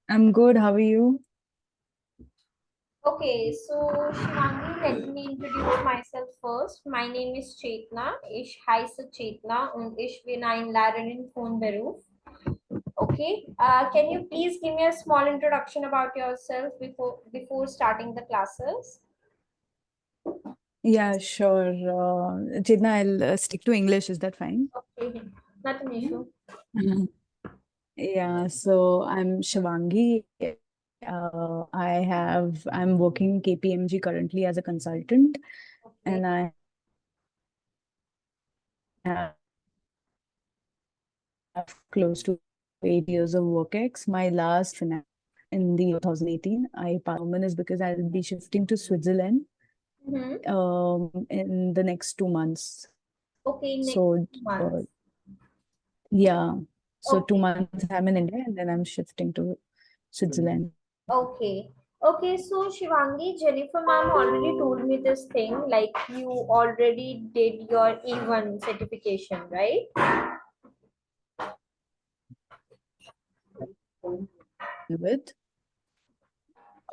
I'm good. How are you? Okay, so Shivangi, let me introduce myself first. My name is Chetna. Ich heiße Chetna und ich bin ein Lehrerin von Beruf. Okay, can you please give me a small introduction about yourself before starting the classes? Yeah, sure. Chidna, I'll stick to English. Is that fine? Okay, not an issue. Mhm. Yeah, so I'm Shivangi. I'm working KPMG currently as a consultant, Okay, and I have close to 8 years of work ex. My last finance in the 2018. I passed is because I'll be shifting to Switzerland mm-hmm. in the next 2 months. Okay, next So, uh, month. yeah. So two Okay, months I'm in India and then I'm shifting to Switzerland. okay. Okay, so Shivangi, Jennifer ma'am already told me this thing, like you already did your A1 certification, right? With.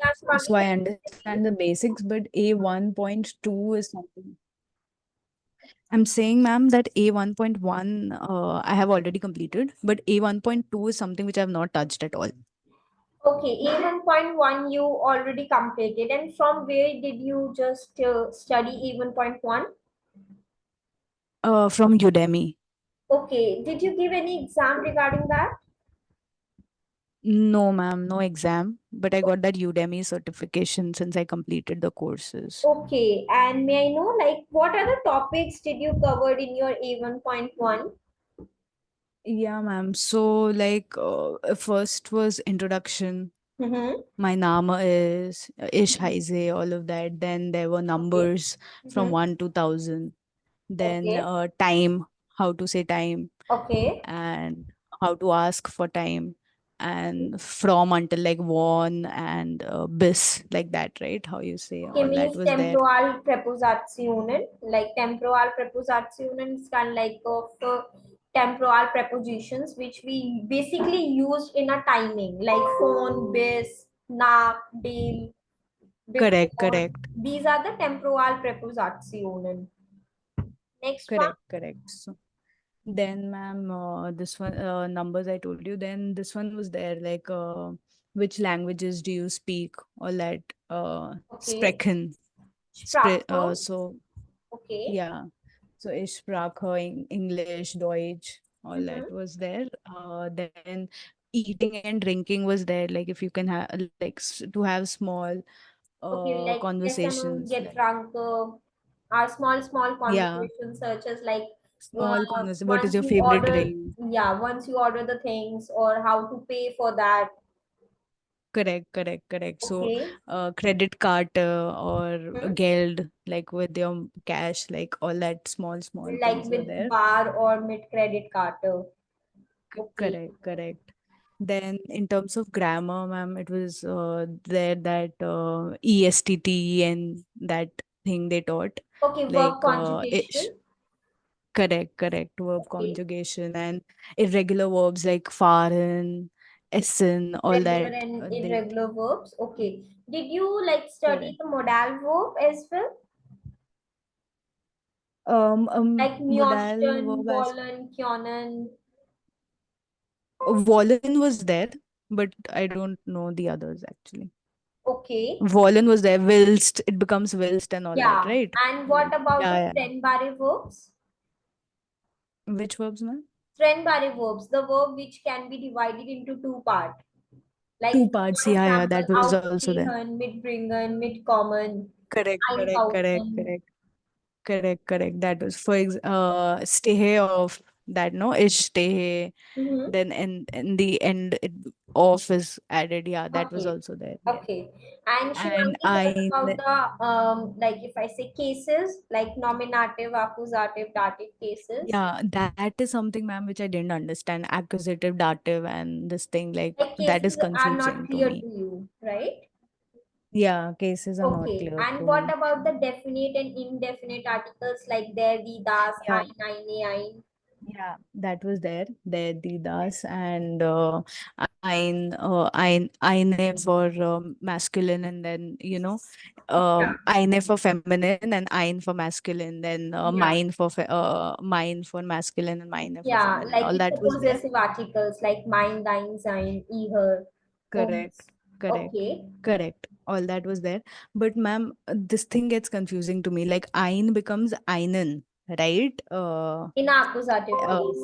Yeah, So Shivangi, I can you understand the basics, but A1.2 is something. I'm saying, ma'am, that A1.1 I have already completed, but A1.2 is something which I have not touched at all. okay, A1.1 you already completed, and from where did you just study A1.1? From Udemy. Okay, did you give any exam regarding that? No, ma'am, no exam, but I got that Udemy certification since I completed the courses. Okay, and may I know, like, what are the topics did you covered in your A1.1? Yeah, ma'am. So, like, first was introduction. Mm-hmm. My Nama is Ish Haize, all of that. Then there were Okay. numbers from Mm-hmm. 1 to 1000. Then Okay. time, how to say time, Okay. and how to ask for time. And from until like one and bis, like that, right? How you say Okay, all that means was there. temporal prepositionen. Like temporal prepositionen is kind of like of temporal prepositions which we basically use in a timing, like phone, bis, nach, deal, Correct, before. correct, These are the temporal prepositionen. Next one. correct, correct. So then, ma'am, this one numbers I told you. Then this one was there, like which languages do you speak? All that Okay. sprechen. Sprache. So Okay. yeah, so ich sprache English, Deutsch, all Mm-hmm. that was there. Then eating and drinking was there. Like if you can have like to have small Okay, like essen und conversations. Like Getränke are small yeah, conversations such as like small conversation. What is once your you favorite order, drink? yeah, once you order the things or how to pay for that. Correct, correct, correct. So, Okay, credit card or hmm, Geld, like with your cash, like all that small like things were with there. bar or mid credit card. Okay, Correct, correct. Then in terms of grammar, ma'am, it was there that ESTT and that thing they taught, okay, verb like conjugation. correct, correct, verb Okay, conjugation and irregular verbs like fahren, essen, all regular that. and They irregular verbs. Okay, did you like study correct. the modal verb as well? Like Modal Mjøsten, verb as wollen, können. Wollen was there, but I don't know the others actually. Okay. Wollen was there, whilst it becomes whilst and all that, Yeah. right? And what about the Yeah, yeah. trennbare verbs? Which verbs, ma'am? Trennbare verbs, the verb which can be divided into two parts. Like, Two parts. for Yeah, yeah, example, that was also there. aufstehen, mitbringen, mitkommen, Correct, correct, correct, einkaufen. correct, correct, correct. That was stay of that, no, ish stay. Mm-hmm. Then in the end, it off is added. Yeah, that was Okay. also there. Yeah, Okay. And and Shivangi, what about the like if I say cases, like nominative, accusative, dative cases? yeah, that is something, ma'am, which I didn't understand. Accusative, dative, and this thing like Like that is cases are not confusing to clear me. to you, right? Yeah, cases are not Okay, clear and to what me. about the definite and indefinite articles like there, the, das, Yeah, ein, eine, ein? Yeah, that was there. There, Didas and Aine for masculine, and then Aine for feminine, and Ain for masculine, then Yeah. mine for masculine, and mine for Yeah, feminine. like All with that the was there. possessive articles like mine, thine, thine, he, her, Correct, owns. correct, Okay. correct. All that was there. But ma'am, this thing gets confusing to me. Like Ain becomes Einen, right? In accusative Uh, case.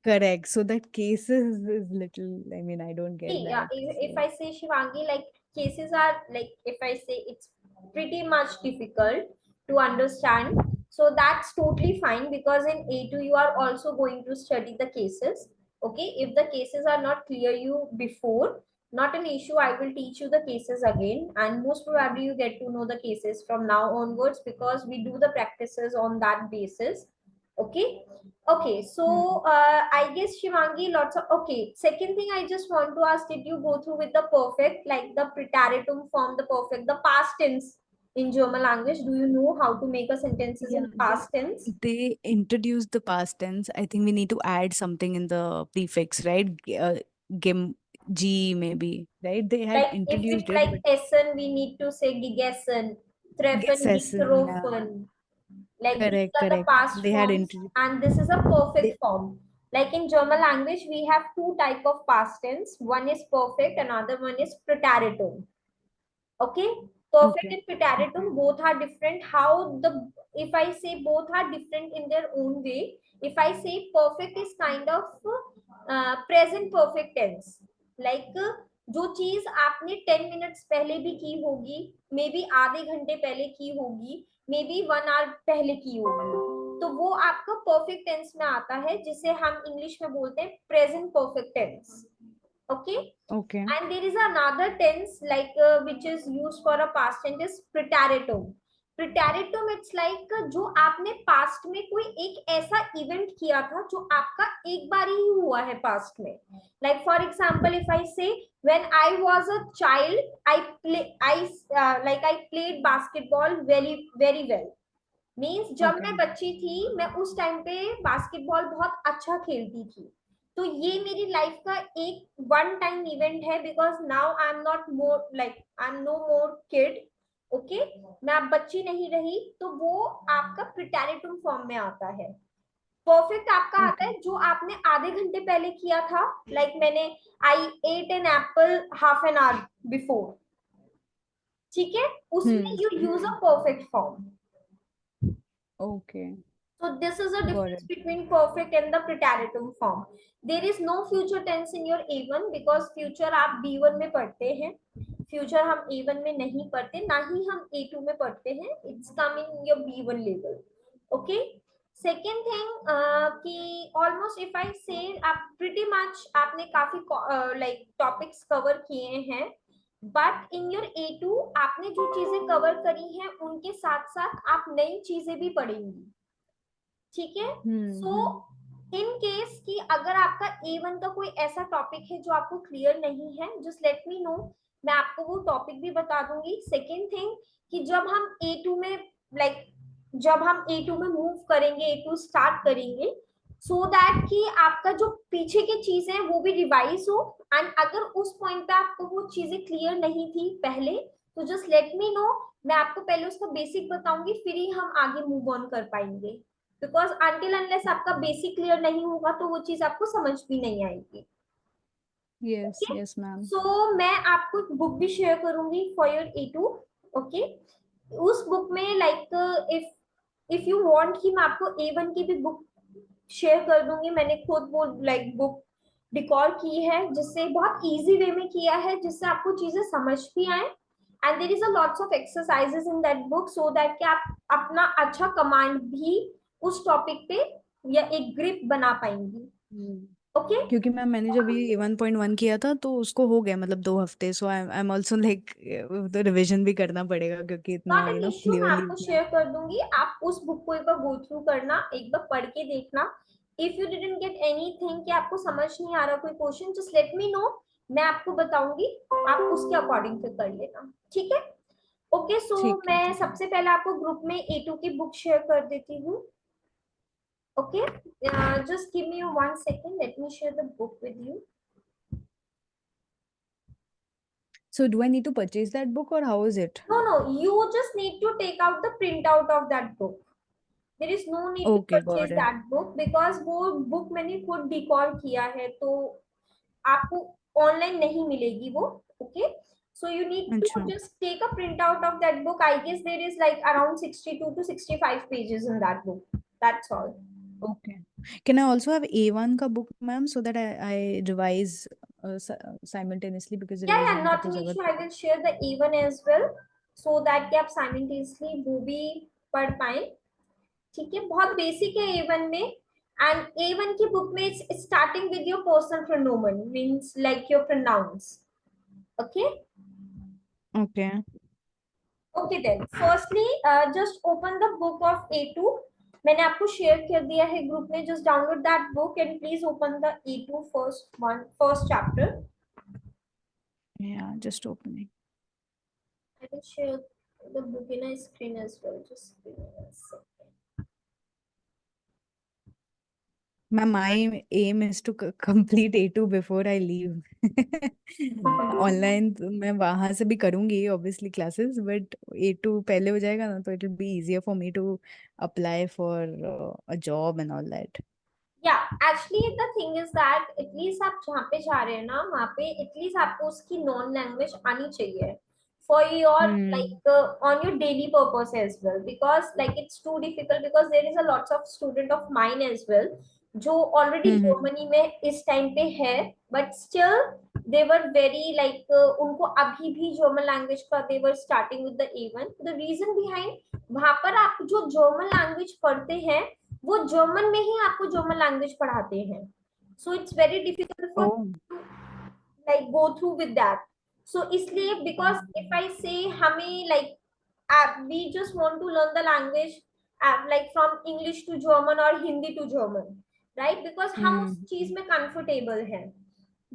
Correct. So that is little, I mean, I don't get See, that. if So I say Shivangi, like cases are like, if I say it's pretty much difficult to understand, so that's totally fine because in A2 you are also going to study the cases. Okay, if the cases are not clear you before, not an issue. I will teach you the cases again, and most probably you get to know the cases from now onwards because we do the practices on that basis. Okay. Okay, hmm. so I guess Shivangi, lots of okay. Second thing I just want to ask, did you go through with the perfect, like the preteritum form, the perfect, the past tense in German language? Do you know how to make a sentences Yeah, in past tense? they introduced the past tense. I think we need to add something in the prefix, right? Gim, G maybe, right? They had Like if introduced it's it, like but Essen, we need to say gegessen, treffen, Gesessen, yeah, getroffen. Like these correct, are the correct. past They had forms, introduced. and this is a perfect They, form. Like in German language, we have two type of past tense. One is perfect, another one is preteritum. Okay, perfect okay, and okay, preteritum both are different. How the, if I say both are different in their own way, if I say perfect is kind of present perfect tense, like जो चीज आपने 10 minutes पहले भी की होगी, may be आधे घंटे पहले की होगी, मे बी 1 आवर पहले की होगी, तो वो आपका परफेक्ट टेंस में आता है जिसे हम इंग्लिश में बोलते हैं present perfect tense. Okay, okay, and there is another tense like which is used for a past tense is preteritum. Preteritum it's like जो आपने पास्ट में कोई एक ऐसा इवेंट किया था जो आपका एक बार ही हुआ है पास्ट में. Like for example, if I say when I was a child, I played basketball very very well. Means जब मैं okay, बच्ची थी मैं उस टाइम पे बास्केटबॉल बहुत अच्छा खेलती थी. तो ये मेरी लाइफ का एक वन टाइम इवेंट है because now I am not more like I am no more kid. Okay, मैं अब बच्ची नहीं रही, तो वो आपका प्रिटेरिटुम फॉर्म में आता है. परफेक्ट आपका आता okay. है जो आपने आधे घंटे पहले किया था. लाइक मैंने I ate an apple half an hour before. ठीक है, उसमें you use a Hmm. Perfect form. Okay, So this is a got difference it. between perfect and the preteritum form. There is no future tense in your A1 because future आप B1 में पढ़ते हैं. Future हम A1 में नहीं पढ़ते, ना ही हम A2 में पढ़ते हैं. It's come in your B1 level. Okay. Second thing कि almost if I say आप pretty much आपने काफी like topics cover किए हैं. बट इन योर A2 आपने जो चीजें कवर करी हैं उनके साथ साथ आप नई चीजें भी पढ़ेंगी. ठीक है. सो Hmm. इन केस कि अगर आपका A1 का कोई ऐसा टॉपिक है जो आपको क्लियर नहीं है, जस्ट लेट मी नो. मैं आपको वो टॉपिक भी बता दूंगी. सेकेंड थिंग कि जब हम A2 में लाइक जब हम A2 में मूव करेंगे, A2 स्टार्ट करेंगे, सो दैट कि आपका जो पीछे की चीजें हैं वो भी रिवाइज हो. एंड अगर उस पॉइंट पे आपको वो चीजें क्लियर नहीं थी पहले, तो जस्ट लेट मी नो. मैं आपको पहले उसका बेसिक बताऊंगी, फिर ही हम आगे मूव ऑन कर पाएंगे. बिकॉज अनटिल अनलेस आपका बेसिक क्लियर नहीं होगा तो वो चीज आपको समझ भी नहीं आएगी. Yes, okay, yes, ma'am. सो मैं आपको एक बुक भी शेयर करूंगी फॉर योर A2. ओके, उस बुक में लाइक इफ यू वांट कि मैं आपको A1 की भी बुक शेयर कर दूंगी. मैंने खुद वो लाइक बुक डिकॉर की है जिससे बहुत इजी वे में किया है जिससे आपको चीजें समझ भी आए. And there is a lots of exercises in that book so that कि आप अपना अच्छा कमांड भी उस टॉपिक पे या एक ग्रिप बना पाएंगी. Hmm. ओके, क्योंकि मैंने जब ये 1.1 किया था तो उसको हो गया मतलब 2 हफ्ते. सो आई एम ऑल्सो लाइक तो रिविजन भी करना पड़ेगा क्योंकि नॉट इतना एन इश्यू. मैं क्लियरली आपको उतना. शेयर कर दूंगी, आप उस बुक को एक बार गो थ्रू करना, एक बार पढ़ के देखना. If you didn't get anything कि आपको समझ नहीं आ रहा कोई question, just let me know. मैं आपको बताऊंगी, आप उसके अकॉर्डिंग फिर कर लेना. ठीक है. ओके, सो ठीक है, मैं ठीक है. सबसे पहले आपको ग्रुप में A2 की बुक शेयर कर देती हूँ. Okay, just give me 1 second. Let me share the book with you. So do I need to purchase that book or how is it? No, you just need to take out the printout of that book. There is no need to Okay, got purchase it. that book because वो book मैंने खुद decode किया है तो आपको online नहीं मिलेगी वो. Okay, so you need to अच्छा. just take a printout of that book. I guess there is like around 62 to 65 pages in that book. That's all. Okay. Can I also have A1 ka book, ma'am, so that I revise simultaneously because Yeah, revision का not तो an जरूरत issue. I पड़ेगी. will share the A1 as well so that कि आप simultaneously वो भी पढ़ पाएं. ठीक है, बहुत बेसिक है A1 में. एंड A1 की बुक में starting with your personal pronoun means like your pronouns. Okay. Okay. Okay then firstly just open the book of A2. मैंने आपको शेयर कर दिया है ग्रुप में. Just download that book and please open the A2 first chapter. Yeah, just opening. I will share the book in a screen as well. Just give me a second. Ma'am, my aim is to complete A2 before I leave. Online तो मैं वहां से भी करूंगी obviously classes, but A2 पहले हो जाएगा ना तो it will be easier for me to apply for a job and all that. Yeah, actually the thing is that at least आप जहाँ पे जा रहे हैं ना वहाँ पे at least आपको उसकी नॉन लैंग्वेज आनी चाहिए for your Hmm. like on your daily purpose as well because like it's too difficult because there is a lots of student of mine as well जो already Hmm. जर्मनी में इस time पे है but still they were very like उनको अभी भी German language का they were starting with the A1. The reason behind वहां पर आप जो जर्मन लैंग्वेज पढ़ते हैं वो जर्मन में ही आपको जर्मन लैंग्वेज पढ़ाते हैं. So it's very difficult for Oh. Like go through with that. So इसलिए बिकॉज इफ आई से हमें like we just want to learn the language like from English to German or Hindi to German, right? Because हम Hmm. उस चीज में comfortable हैं.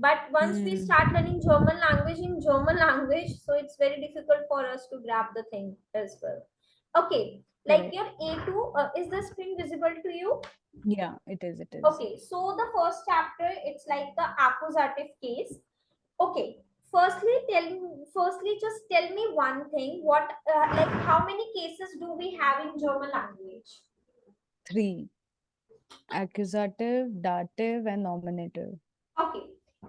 But once we Hmm. start learning German language in German language, so it's very difficult for us to grab the thing as well. Okay, like Correct. your A2, is the screen visible to you? Yeah, it is. It is. Okay, so the first chapter, it's like the accusative case. Okay, firstly, just tell me one thing. What, like, how many cases do we have in German language? 3. Accusative, dative, and nominative. Okay,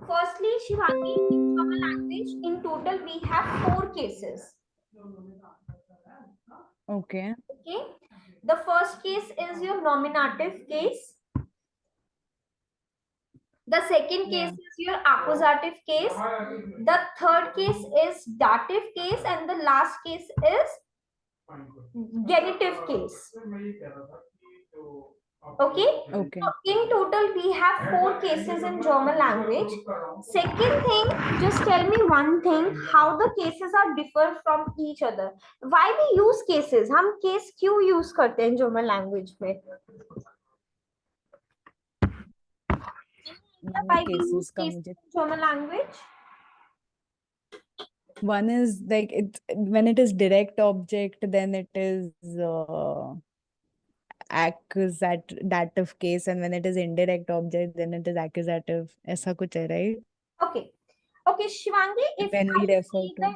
firstly, Shivangi, in German language, in total, we have 4 cases. Okay. Okay, the first case is your nominative case. The second case Yeah. is your accusative case. The third case is dative case, and the last case is genitive case. Okay. Okay. So in total, we have 4 cases in German language. Second thing, just tell me one thing: how the cases are differ from each other. Why we use cases? हम case क्यों use करते हैं German language में? Many Why we use cases का cases मुझे. in German language? One is like it when it is direct object, then it is accusative case, and when it is indirect object, then it is accusative. ऐसा कुछ है, right? Okay. Okay, Shivangi, When we refer to.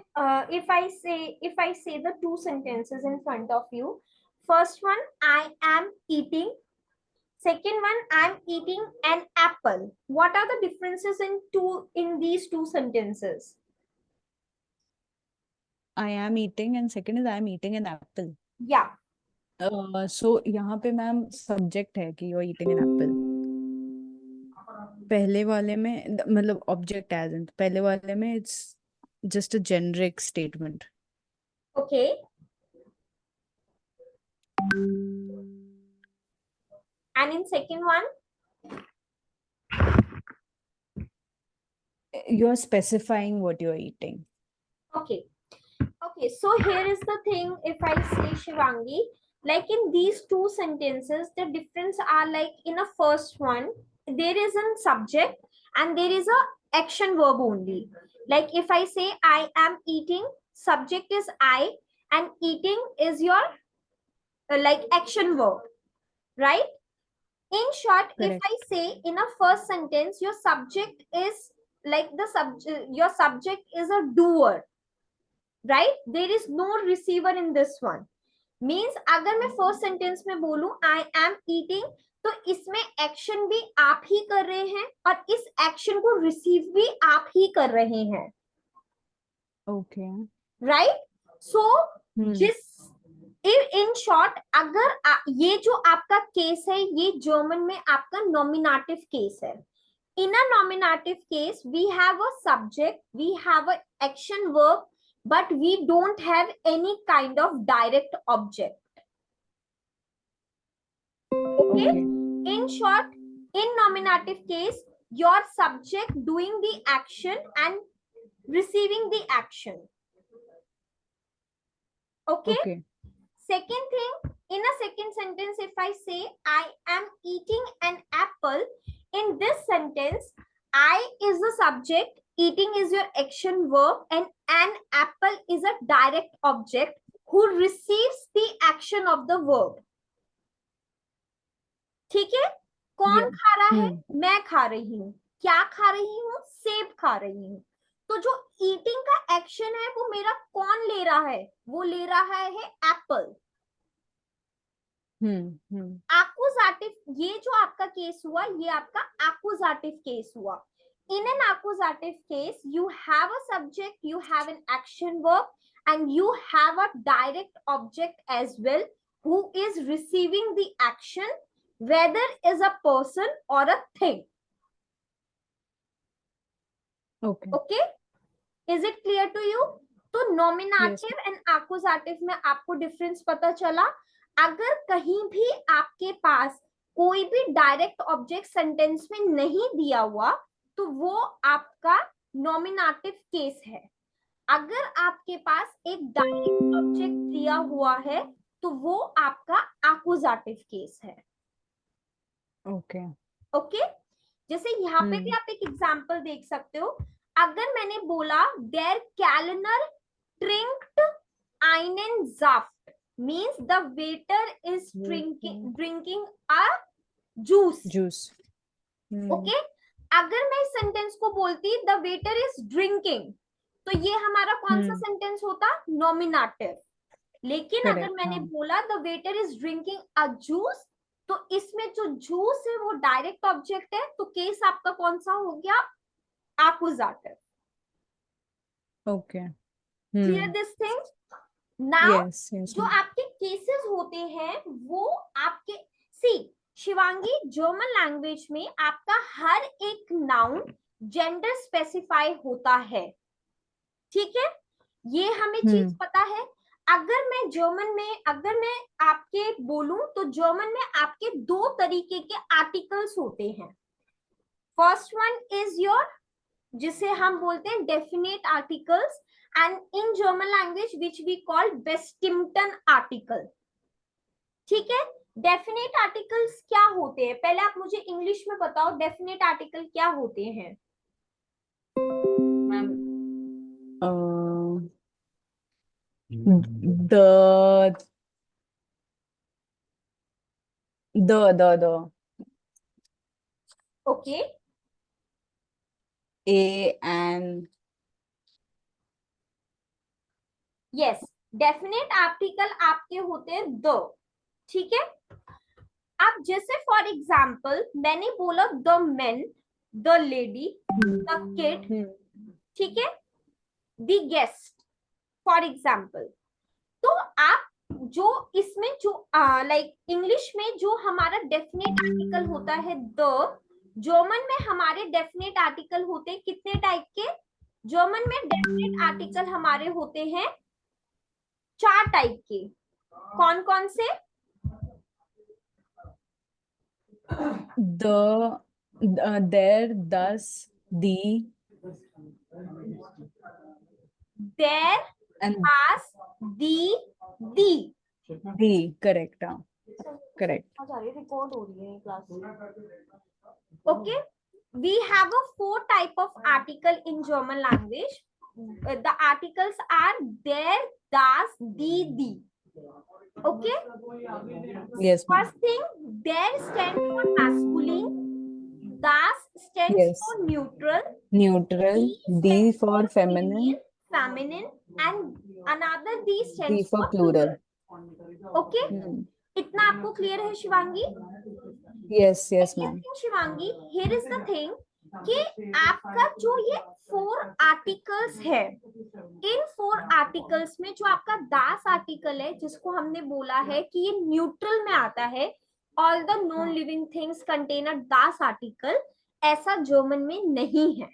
if I say the 2 sentences in front of you, first one, I am eating. Second one, I'm eating an apple. What are the differences in these 2 sentences? I am eating, and second is I am eating an apple. Yeah. So यहाँ पे ma'am subject है कि you're eating an apple. पहले वाले में मतलब object as in पहले वाले में it's just a generic statement. Okay. And in second one? You're specifying what you're eating. Okay. Okay, so here is the thing. If I say Shivangi, like in these 2 sentences, the difference are like in a first one, there is a subject and there is a action verb only. Like if I say I am eating, subject is I and eating is your like action verb, right? In short, if Correct. I say in a first sentence, your subject is like the subject, your subject is a doer, right? There is no receiver in this one. Means अगर मैं first sentence में बोलूं I am eating, तो इसमें action भी आप ही कर रहे हैं और इस एक्शन को रिसीव भी आप ही कर रहे हैं, Okay. राइट? सो Hmm. जिस इन शॉर्ट, अगर ये जो आपका केस है, ये जर्मन में आपका नॉमिनेटिव केस है. In a nominative case, we have a subject, we have an action verb, but we don't have any kind of direct object. Okay? Okay. In short, in nominative case, your subject doing the action and receiving the action. Okay? Okay. Second thing, in a second sentence, if I say I am eating an apple, in this sentence, I is the subject, eating is your action verb, and an apple is a direct object who receives the action of the verb. ठीक है? कौन Yeah. खा रहा है? मैं खा रही हूँ. क्या खा रही हूँ? सेब खा रही हूँ. तो जो ईटिंग का एक्शन है वो मेरा कौन ले रहा है? वो ले रहा है एप्पल. एक्यूजेटिव, ये जो आपका केस हुआ, ये आपका एक्यूजेटिव केस हुआ. In an accusative case, you have a subject, you have an action verb, and you have a direct object as well who is receiving the action, whether is a person or a thing. Okay. Okay? Is it clear to you? तो nominative Yes. and accusative में आपको difference पता चला. अगर कहीं भी आपके पास कोई भी डायरेक्ट ऑब्जेक्ट सेंटेंस में नहीं दिया हुआ, तो वो आपका नॉमिनेटिव केस है. अगर आपके पास एक डायरेक्ट ऑब्जेक्ट दिया हुआ है, तो वो आपका एक्यूजेटिव केस है. Okay. ओके? जैसे यहाँ पे भी आप एक एग्जांपल देख सकते हो. अगर मैंने बोला देयर कैलेंडर ट्रिंक्ड einen Saft, means the waiter is drinking a juice. Juice. Okay? अगर मैं इस सेंटेंस को बोलती द वेटर इज ड्रिंकिंग, तो ये हमारा कौन सा सेंटेंस होता? नॉमिनेटिव. लेकिन Correct, अगर मैंने हाँ. बोला the waiter is drinking a juice, तो इसमें जो जूस है वो डायरेक्ट ऑब्जेक्ट है, तो केस आपका कौन सा हो गया? Accusative. Okay. Clear this thing? Now Yes. Yes. जो आपके केसेस होते हैं वो आपके, सी शिवांगी, जर्मन लैंग्वेज में आपका हर एक नाउन जेंडर स्पेसिफाई होता है. ठीक है? ये हमें चीज पता है. अगर मैं जर्मन में, अगर मैं आपके बोलूं, तो जर्मन में आपके दो तरीके के आर्टिकल्स होते हैं. फर्स्ट वन इज योर, जिसे हम बोलते हैं definite articles, and in German language which we call bestimmten article. ठीक है? डेफिनेट आर्टिकल्स क्या होते हैं? पहले आप मुझे इंग्लिश में बताओ, डेफिनेट आर्टिकल क्या होते हैं? Ma'am, the okay. a and yes, definite article आपके होते हैं द. ठीक है? अब जैसे फॉर एग्जाम्पल मैंने बोला the main, the lady, the kid, ठीक है, द गेस्ट, फॉर एग्जाम्पल. तो आप जो इसमें जो लाइक इंग्लिश में जो हमारा डेफिनेट आर्टिकल होता है द, जर्मन में हमारे डेफिनेट आर्टिकल होते हैं कितने टाइप के? जर्मन में डेफिनेट आर्टिकल हमारे होते हैं 4 टाइप के. कौन कौन से? there, thus, the, there, and as, the. correct. Correct. Record हो रही है class. Okay, we have a 4 type of article in German language. The articles are there, das, die. Okay. Yes, ma'am. First thing, there stands for masculine, das stands Yes. for neutral, Neutral. D stands for feminine. feminine, and another D D stands for for plural. Okay. इतना आपको clear है Shivangi? Yes, yes, Second ma'am. thing, Shivangi, here is the thing कि आपका जो ये 4 articles है, इन 4 articles में जो आपका दास आर्टिकल है, जिसको हमने बोला है कि ये न्यूट्रल में आता है, all the non living things contain a Das article, ऐसा जर्मन में नहीं है।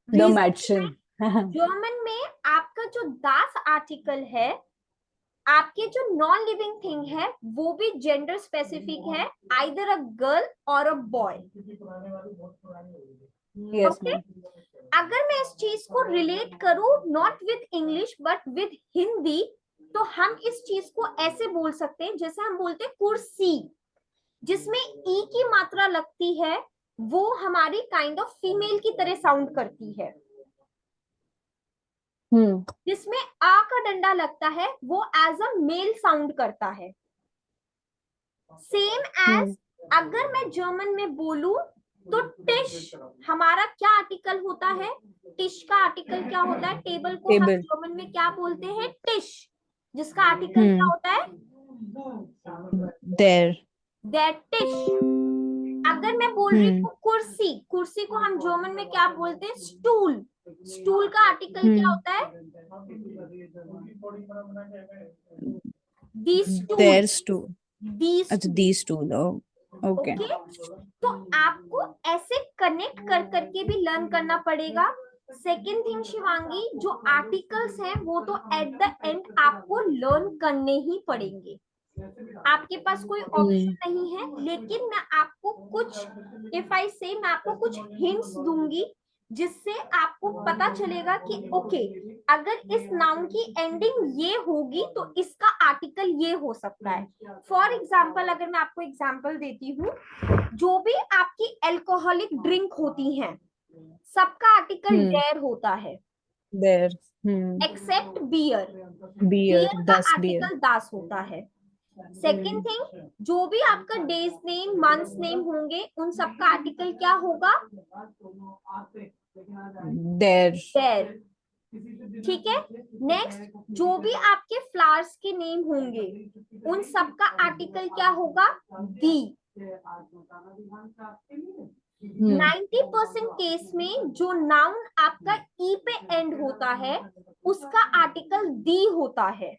The Madchen. जर्मन में आपका जो दास आर्टिकल है, आपके जो नॉन लिविंग थिंग है वो भी जेंडर स्पेसिफिक है, आइदर अ गर्ल और a boy. Yes, okay. ma'am. अगर मैं इस चीज को रिलेट करूं not with English but with Hindi, तो हम इस चीज को ऐसे बोल सकते हैं जैसे हम बोलते हैं कुर्सी, जिसमें ई की मात्रा लगती है, वो हमारी काइंड ऑफ फीमेल की तरह साउंड करती है। जिसमें आ का डंडा लगता है, वो एज अ मेल साउंड करता है। सेम एज अगर मैं जर्मन में बोलूं तो टिश हमारा क्या आर्टिकल होता है? टिश का आर्टिकल क्या होता है? टेबल को हम जर्मन में क्या बोलते हैं? टिश, जिसका आर्टिकल क्या होता है? There. दैट टिश। अगर मैं बोल रही हूँ कुर्सी, कुर्सी को हम जर्मन में क्या बोलते हैं? स्टूल, स्टूल का आर्टिकल क्या होता है? दी स्टूल। Their stool. दी अच्छा, these stool. Oh, okay. तो आपको ऐसे कनेक्ट कर करके भी लर्न करना पड़ेगा। सेकेंड थिंग शिवांगी, जो आर्टिकल्स हैं वो तो एट द एंड आपको लर्न करने ही पड़ेंगे, आपके पास कोई ऑप्शन नहीं है। लेकिन मैं आपको कुछ, इफ आई से, मैं आपको कुछ हिंट्स दूंगी जिससे आपको पता चलेगा कि ओके, अगर इस नाउन की एंडिंग ये होगी तो इसका आर्टिकल ये हो सकता है। फॉर एग्जाम्पल, अगर मैं आपको एग्जाम्पल देती हूँ, जो भी आपकी अल्कोहलिक ड्रिंक होती हैं, सबका आर्टिकल डेयर होता है, There. Except beer. Beer. Beer का Das beer. आर्टिकल दास होता है। सेकेंड थिंग, जो भी आपका डेज नेम, मंथ्स नेम होंगे, उन सबका आर्टिकल क्या होगा? There. देयर। ठीक है। नेक्स्ट, जो भी आपके फ्लावर्स के नेम होंगे, उन सबका आर्टिकल क्या होगा? दी। 90% केस में जो नाउन आपका ई पे एंड होता है, उसका आर्टिकल दी होता है।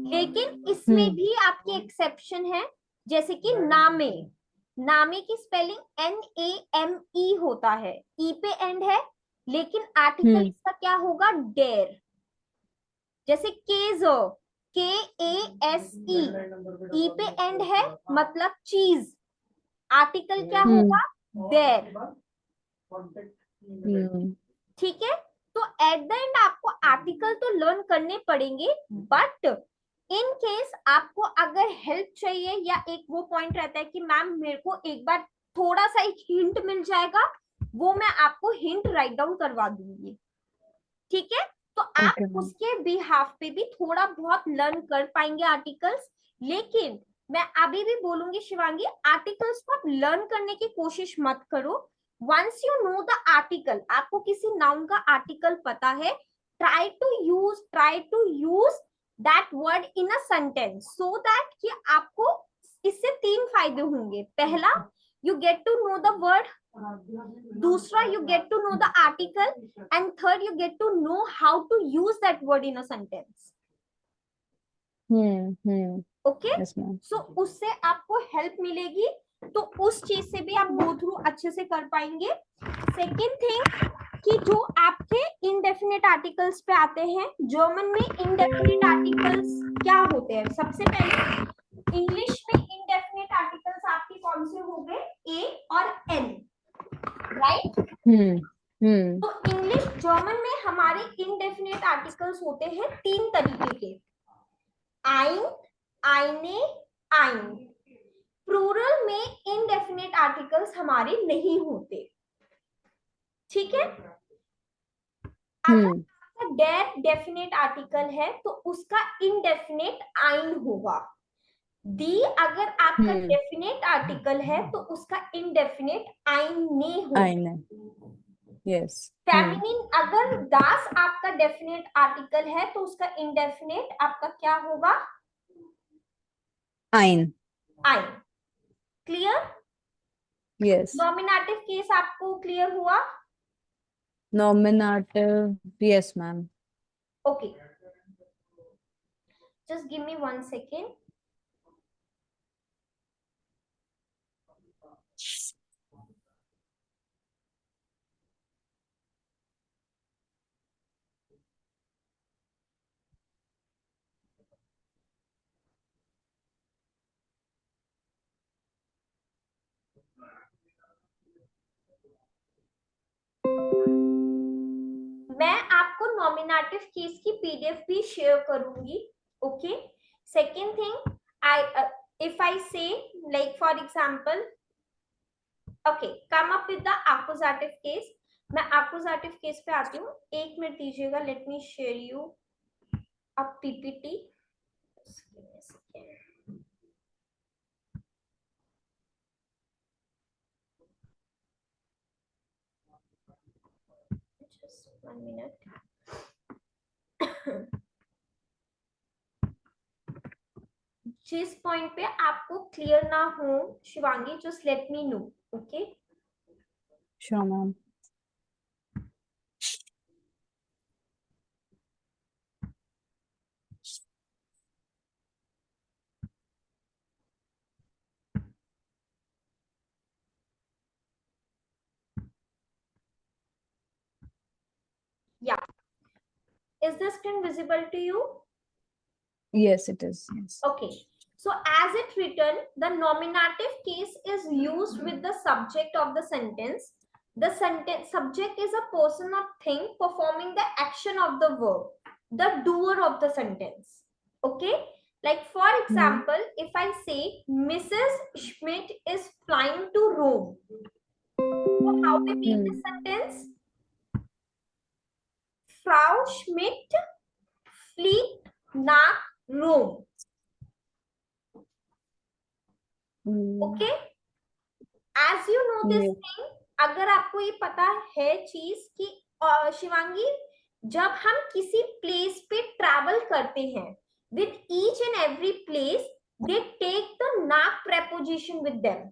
लेकिन इसमें भी आपके एक्सेप्शन है, जैसे कि नामे, नामे की स्पेलिंग NAME होता है, ई पे एंड है, लेकिन आर्टिकल इसका क्या होगा? डेयर। जैसे केज़ो, KASE, ई पे एंड है, मतलब चीज, आर्टिकल क्या होगा? देयर। ठीक है। तो एट द एंड आपको आर्टिकल तो लर्न करने पड़ेंगे, बट इन केस आपको अगर हेल्प चाहिए, या एक वो पॉइंट रहता है कि मैम मेरे को एक बार थोड़ा सा एक हिंट मिल जाएगा, वो मैं आपको हिंट राइट डाउन करवा दूंगी। ठीक है। तो आप उसके बिहाफ पे भी थोड़ा बहुत लर्न कर पाएंगे आर्टिकल्स। लेकिन मैं अभी भी बोलूंगी शिवांगी, आर्टिकल्स को आप लर्न करने की कोशिश मत करो। Once you know the article, आपको किसी नाउन का आर्टिकल पता है, try to use that word in a sentence, so that कि आपको इससे 3 फायदे होंगे। पहला, you get to know the word, दूसरा, you get to know the article, and third, you get to know how to use that word in a sentence. Okay. So उससे आपको help मिलेगी, तो उस चीज से भी आप गो थ्रू अच्छे से कर पाएंगे। सेकेंड थिंग, कि जो आपके इनडेफिनेट आर्टिकल्स पे आते हैं, जर्मन में इनडेफिनेट आर्टिकल्स क्या होते हैं? सबसे पहले इंग्लिश में इनडेफिनेट आर्टिकल्स आपके कौन से हो गए? ए और एन, राइट? तो इंग्लिश, जर्मन में हमारे इनडेफिनेट आर्टिकल्स होते हैं 3 तरीके के, आइन, आइने, आइन। प्लूरल में इनडेफिनेट आर्टिकल्स हमारे नहीं होते। ठीक है। अगर डेर डेफिनेट आर्टिकल है तो उसका इनडेफिनेट आइन होगा। दी अगर आपका डेफिनेट आर्टिकल है तो उसका इनडेफिनेट आइन ने होगा। आइन, यस। फेमिनिन अगर दास आपका डेफिनेट आर्टिकल है तो उसका इनडेफिनेट आपका क्या होगा? आइन। आइन। क्लियर? यस। नॉमिनेटिव केस आपको क्लियर हुआ? Nominative, yes ma'am. Okay, just give me 1 second. मैं आपको नॉमिनेटिव केस की पीडीएफ भी शेयर करूंगी। Okay, second thing, I if I say like for example, okay, come up with the accusative case. मैं accusative case पे आती हूँ, 1 minute दीजिएगा, let me share you a PPT. Just give me a second. Just 1 minute. जिस point पे आपको clear ना हो Shivangi, just let me know. Okay, sure ma'am. yeah, is the screen visible to you? Yes, it is. Yes. Okay, so as it written, the nominative case is used with the subject of the sentence. The sentence subject is a person or thing performing the action of the verb, the doer of the sentence. Okay, like for example, if I say Mrs. Schmidt is flying to Rome, so how we make the sentence? Frau Schmidt fliegt nach Rome. Okay, as you know this thing, अगर आपको ये पता है चीज कि शिवांगी, जब हम किसी प्लेस पे ट्रैवल करते हैं, with each and every place they take the nach preposition with them.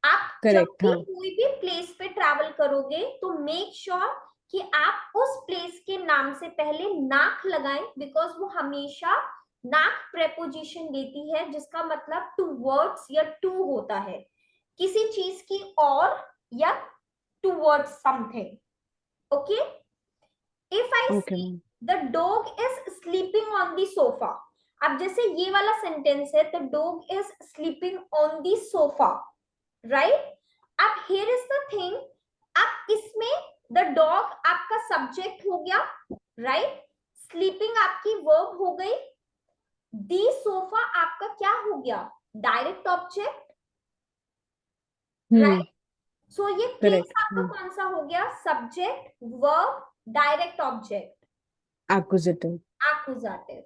आप जब भी कोई भी प्लेस पे ट्रैवल करोगे तो मेक श्योर कि आप उस प्लेस के नाम से पहले नाक लगाएं, बिकॉज वो हमेशा नाक प्रेपोजिशन देती है, जिसका मतलब टूवर्ड्स या टू होता है, किसी चीज की और या towards something. Okay, if I say the dog is sleeping on the sofa, अब जैसे ये वाला सेंटेंस है, the dog is sleeping on the sofa, right? अब हियर इज द थिंग, अब इसमें द डॉग आपका सब्जेक्ट हो गया, राइट? स्लीपिंग आपकी वर्ब हो गई, दी सोफा आपका क्या हो गया? Direct object, right? सो ये केस आपका कौन सा हो गया? Subject, verb, direct object, accusative. Accusative.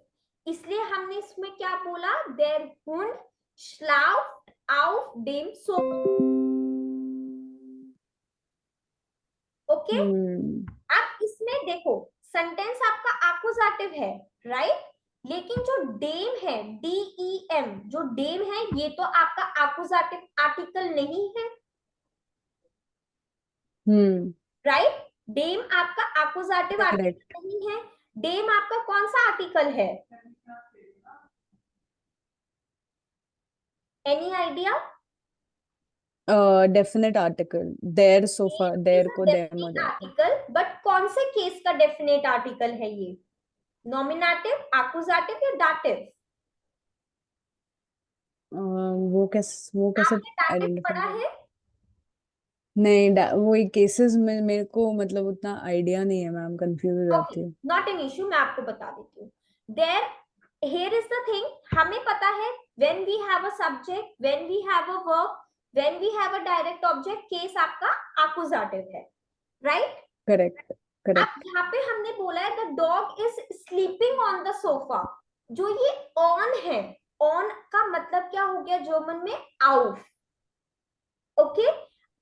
इसलिए हमने इसमें क्या बोला? देयर हुंड schlaft auf dem Sofa. Okay, अब इसमें देखो सेंटेंस आपका एक्कुजेटिव है, राइट? लेकिन जो डेम है, DEM, जो डेम है, ये तो आपका एक्कुजेटिव आर्टिकल नहीं है, राइट? डेम आपका एक्कुजेटिव आर्टिकल नहीं है. डेम आपका कौन सा आर्टिकल है? Any idea? डेफिनेट आर्टिकल, देयर सोफा, देयर को देम हो जाता आर्टिकल, बट कौन से केस का डेफिनेट आर्टिकल है ये? नॉमिनेटिव, एक्कुजेटिव या दाटिव? वो कैसे आइडेंटिफाई पढ़ा है? नहीं, वो केसेस में मेरे को मतलब उतना आइडिया नहीं है मैम, कंफ्यूज हो जाती हूँ. नॉट एन इश्यू, मैं आपको बता देती हूँ. There here is the thing, हमें पता है when we have a subject, when we have a verb, when we have a direct object, case आपका एक्कुजेटिव है, राइट? Correct, correct. अब यहाँ पे हमने बोला है the dog is sleeping on the sofa, जो ये ऑन है, ऑन का मतलब क्या हो गया जर्मन में? आउफ। ओके,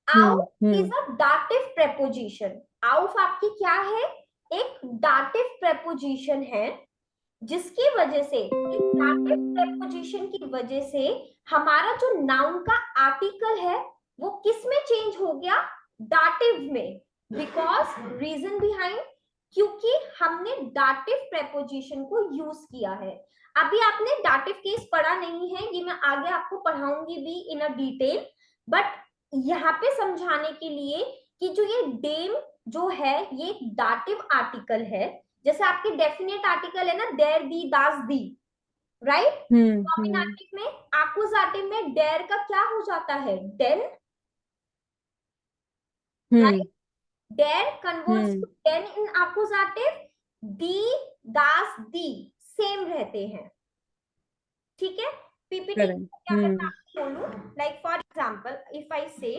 आउफ इज अ दाटिव प्रेपोजिशन। आउफ आपकी क्या है? एक दाटिव प्रेपोजिशन है, जिसकी वजह से, इस दाटिव प्रेपोजिशन की वजह से हमारा जो नाउन का आर्टिकल है वो किस में चेंज हो गया? दाटिव में। बिकॉज रीजन बिहाइंड, क्योंकि हमने दाटिव प्रेपोजिशन को यूज किया है। अभी आपने दाटिव केस पढ़ा नहीं है, ये मैं आगे आपको पढ़ाऊंगी भी इन अ डिटेल, बट यहाँ पे समझाने के लिए कि जो ये डेम जो है ये एक दाटिव आर्टिकल है। जैसे आपके डेफिनेट आर्टिकल है ना, देर दी दास दी, राइट? नॉमिनेटिव में, आकुजाटिव में डेर का क्या हो जाता है? डेन, राइट? डेर कन्वर्ट्स टू डेन इन आकुजाटिव, दी दास दी सेम रहते हैं, ठीक है? पीपीटी क्या करना आपको बोलूं, like for example if I say,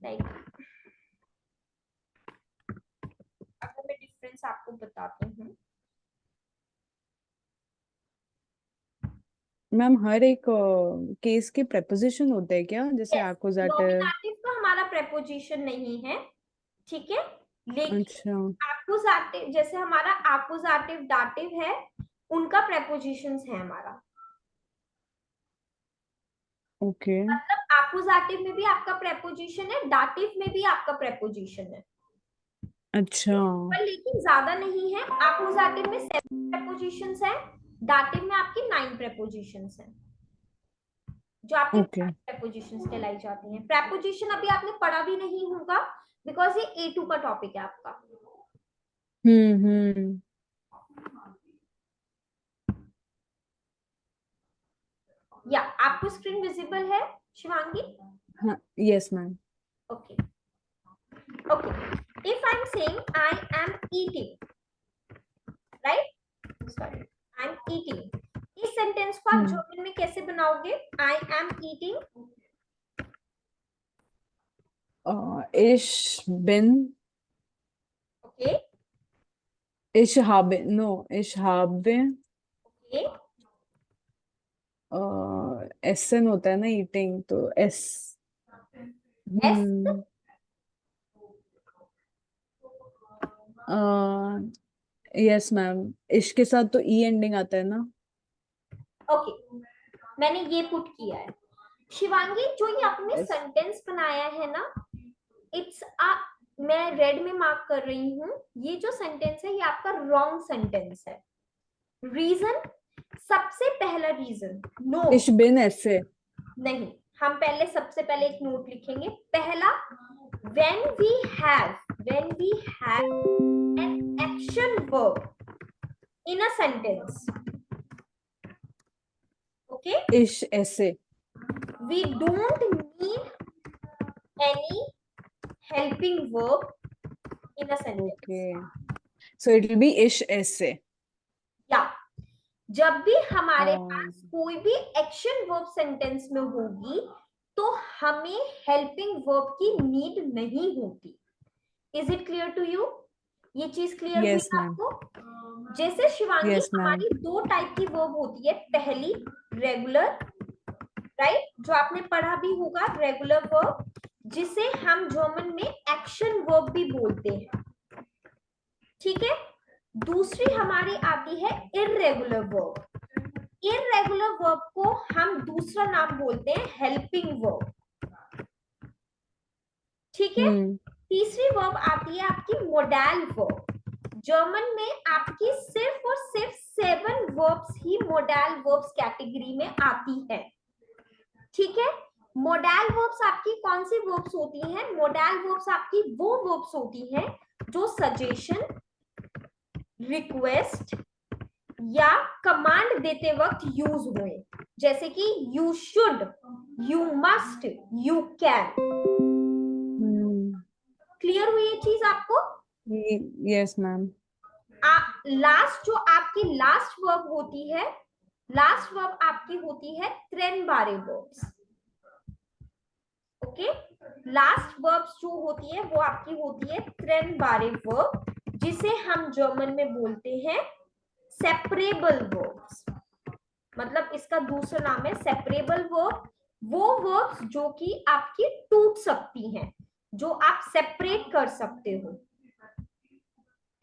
like अगर मैं डिफरेंस आपको बताती हूँ, मैम हर एक केस के प्रेपोजिशन होते हैं क्या, जैसे यस, एक्यूजेटिव? नॉमिनेटिव का हमारा प्रेपोजिशन नहीं है, ठीक है? लेकिन अच्छा एक्यूजेटिव, जैसे हमारा एक्यूजेटिव दाटिव है, उनका प्रेपोजिशंस है हमारा। ओके मतलब एक्यूजेटिव में भी आपका प्रेपोजिशन है, दाटिव में भी आपका प्रेपोजिशन है, अच्छा पर लेकिन ज्यादा नहीं है। एक्यूजेटिव में 7 प्रेपोजिशंस है, दाटिव में आपकी 9 प्रेपोजिशंस है, जो आपकी ओके प्रेपोजिशंस कहलाई जाती हैं। प्रेपोजिशन अभी आपने पढ़ा भी नहीं होगा, बिकॉज ये A2 का टॉपिक है आपका। हम्म। या आपको स्क्रीन विजिबल है शिवांगी? हाँ yes ma'am. Okay okay, if I am saying I am eating, right? Sorry, I am eating, इस सेंटेंस को आप जर्मन में कैसे बनाओगे? आई एम ईटिंग, इश बिन, ओके इश habe, नो इश habe, ओके, एसन होता है ना ईटिंग, तो एस। एस, यस मैम, इश के साथ तो ई एंडिंग आता है ना। ओके, मैंने ये पुट किया है। शिवांगी, जो ये आपने Yes. सेंटेंस बनाया है ना, इट्स अ, मैं रेड में मार्क कर रही हूँ, ये जो सेंटेंस है ये आपका रॉन्ग सेंटेंस है। रीजन, सबसे पहला रीजन, नो इश बिन ऐसे नहीं, हम पहले सबसे पहले एक नोट लिखेंगे। पहला, when we have an action verb in a sentence, okay, इश ऐसे, we don't need any helping verb in a sentence. Okay so it will be इश ऐसे। या जब भी हमारे हाँ पास कोई भी एक्शन वर्ब सेंटेंस में होगी तो हमें हेल्पिंग वर्ब की नीड नहीं होती। Is it clear to you? ये चीज क्लियर हुई यस मैम, आपको? जैसे शिवांगी, यस मैम, हमारी 2 टाइप की वर्ब होती है। पहली रेगुलर, राइट, जो आपने पढ़ा भी होगा, रेगुलर वर्ब, जिसे हम जर्मन में एक्शन वर्ब भी बोलते हैं, ठीक है? दूसरी हमारी आती है इररेगुलर वर्ब। इररेगुलर वर्ब को हम दूसरा नाम बोलते हैं हेल्पिंग वर्ब, ठीक है? तीसरी वर्ब आती है आपकी मोडाल वर्ब। जर्मन में आपकी सिर्फ और सिर्फ 7 वर्ब्स ही मोडाल वर्ब्स कैटेगरी में आती है, ठीक है? मोडाल वर्ब्स आपकी कौन सी वर्ब्स होती हैं? मोडाल वर्ब्स आपकी वो वर्ब्स होती हैं जो सजेशन, रिक्वेस्ट या कमांड देते वक्त यूज हुए, जैसे कि you should, you must, you can. Clear हुई ये चीज आपको? Yes ma'am. लास्ट जो आपकी लास्ट वर्ब होती है, लास्ट वर्ब आपकी होती है ट्रेनबारे वर्ब्स, ओके? लास्ट वर्ब्स जो होती है वो आपकी होती है ट्रेनबारे वर्ब, जिसे हम जर्मन में बोलते हैं सेपरेबल वर्ब्स। मतलब इसका दूसरा नाम है सेपरेबल वर्ब। वो वर्ब्स जो कि आपकी टूट सकती हैं, जो आप सेपरेट कर सकते हो।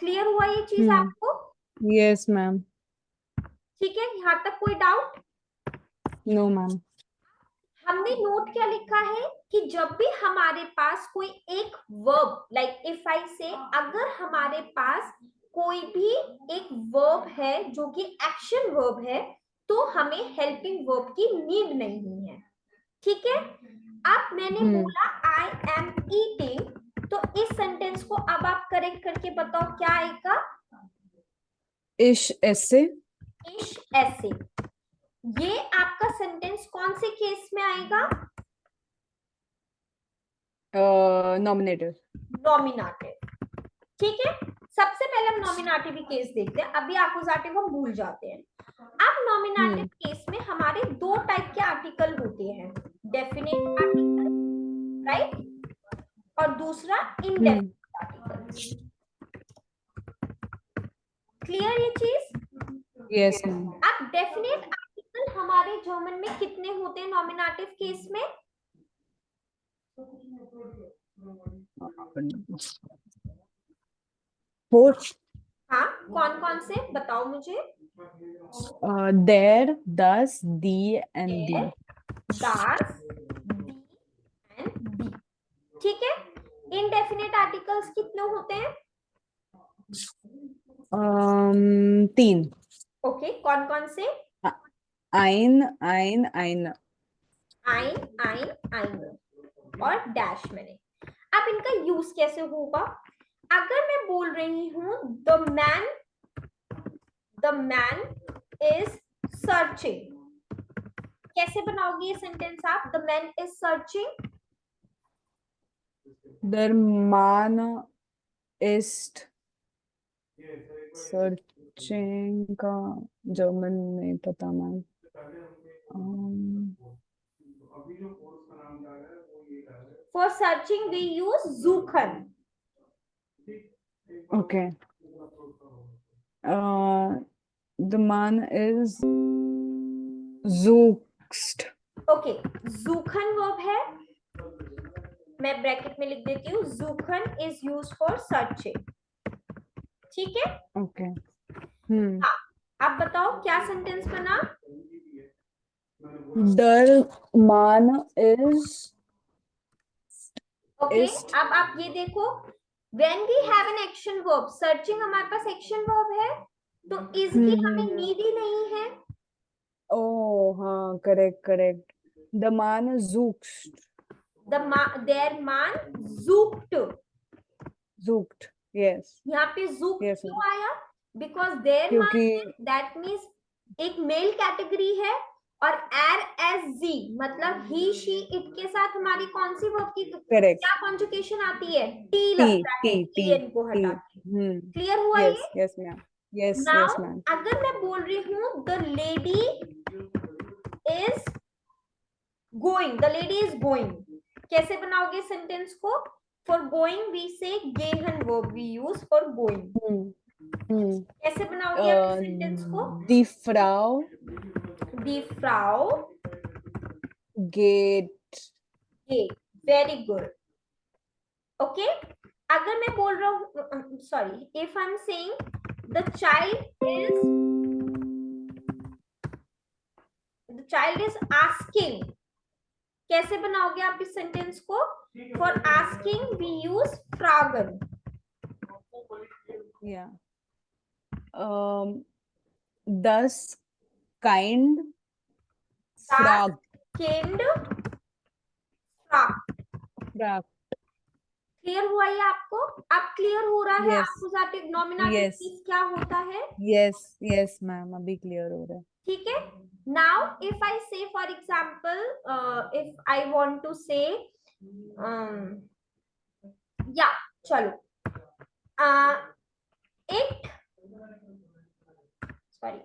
क्लियर हुआ ये चीज आपको? Yes ma'am. ठीक है, यहाँ तक कोई डाउट? No ma'am. हमने नोट क्या लिखा है कि जब भी हमारे पास कोई एक वर्ब, लाइक इफ आई से, अगर हमारे पास कोई भी एक वर्ब है जो कि एक्शन वर्ब है, तो हमें हेल्पिंग वर्ब की नीड नहीं है। ठीक है, अब मैंने बोला आई एम ईटिंग, तो इस सेंटेंस को अब आप करेक्ट करके बताओ क्या आएगा? इश ऐसे। इश ऐसे। ये आपका सेंटेंस कौन से केस में आएगा? नॉमिनेटिव। नॉमिनेटिव। ठीक है, सबसे पहले हम नॉमिनेटिव केस देखते हैं, अभी एक्कुजेटिव हम भूल जाते हैं। अब नॉमिनेटिव केस में हमारे दो टाइप के आर्टिकल होते हैं, डेफिनेट आर्टिकल, राइट, और दूसरा इनडेफिनेट आर्टिकल। क्लियर ये चीज? Yes ma'am. अब डेफिनेट आर्टिकल हमारे जर्मन में कितने होते हैं नॉमिनेटिव केस में? 4। हाँ, कौन कौन से बताओ मुझे? देर, दस, दी एंड दी। दास, दी एंड दी। ठीक है, इनडेफिनेट आर्टिकल्स कितने होते हैं? 3। ओके, कौन कौन से? आइन, आइन, आइन। आइन, आइन, आइन और डैश मैंने। अब इनका यूज कैसे होगा? अगर मैं बोल रही हूं द मैन इज सर्चिंग, कैसे बनाओगे ये सेंटेंस आप? The man is searching. Der Mann ist searching का जर्मन नहीं पता ma'am. For searching we use suchen. Okay. The man is suchst. Okay, suchen verb है, मैं ब्रैकेट में लिख देती हूँ, suchen is use for searching. ठीक है, Okay. हाँ, अब बताओ क्या सेंटेंस बना? Der Mann ist ओके, अब आप ये देखो, when we have an action verb, searching हमारे पास एक्शन वर्ब है, तो इज की हमें नीड ही नहीं है। Oh हाँ, correct, correct. The man sucht. देयर मान sucht। Sucht. Yes. यहाँ पे sucht Yes क्यों मैम। आया? बिकॉज देयर मान, क्योंकि दैट मीन्स एक मेल कैटेगरी है, और एर एस जी मतलब ही शी इट के साथ हमारी कौन सी वर्ब की correct. क्या कॉन्जुगेशन आती है? टी T, लगता है, T, T, टीएन को T. हटा के। क्लियर हुआ Yes, ये? yes ma'am. Yes, now yes ma'am. अगर मैं बोल रही हूं the lady is going, the lady is going, कैसे बनाओगे सेंटेंस को? फॉर गोइंग वी से गेहन verb we use for going. कैसे बनाओगे आप इस सेंटेंस को? Die Frau दी फ्राउ geht. गेट। Very good. ओके, अगर मैं बोल रहा हूँ, sorry, if I am saying the child is asking, कैसे बनाओगे आप इस सेंटेंस को? फॉर आस्किंग वी यूज फ्रागन। Yeah. Das kind frog. Kind फ्रॉग। Frog. क्लियर हुआ ये आपको? अब क्लियर हो रहा है Yes. Accusative nominative Yes. Case क्या होता है? Yes. Yes, ma'am. अभी clear हो रहा है. ठीक है, now if I say for example, if I want to say, या चलो, इट, सॉरी,